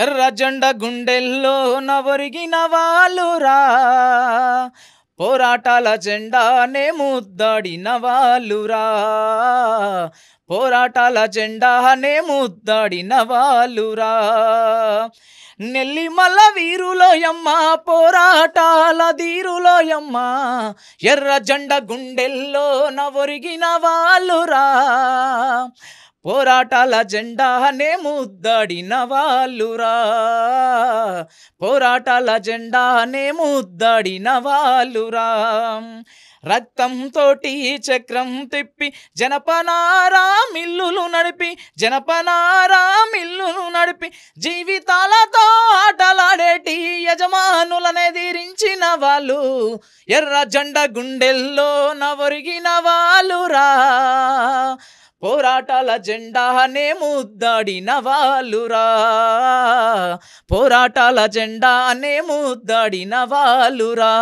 ఎర్ర జెండ గుండెల్లో నవొరిగిన వాళ్ళురా, పోరాటాల జెండానే ముద్దాడిన వాళ్ళురా, పోరాటాల జెండానే ముద్దాడిన వాళ్ళురా. నెల్లిమల్ల వీరులోయమ్మ, పోరాటాల ధీరులోయమ్మ, ఎర్ర జెండ గుండెల్లో నవొరిగిన వాళ్ళురా, పోరాటాల జెండానే ముద్దాడిన వాళ్ళురా, పోరాటాల జెండానే ముద్దాడిన వాళ్ళురా. రక్తంతోటి చక్రం తిప్పి జనపనారా మిల్లులు నడిపి, జనపనారా మిల్లులు నడిపి, జీవితాలతో ఆటలాడేటి యజమానులనే ఎదిరించిన వాళ్ళు, ఎర్ర జెండ గుండెల్లో నవొరిగిన వాళ్ళురా, పోరాటాల జెండానే ముద్దాడిన వాళ్ళురా, పోరాటాల జెండానే ముద్దాడిన వాళ్ళురా.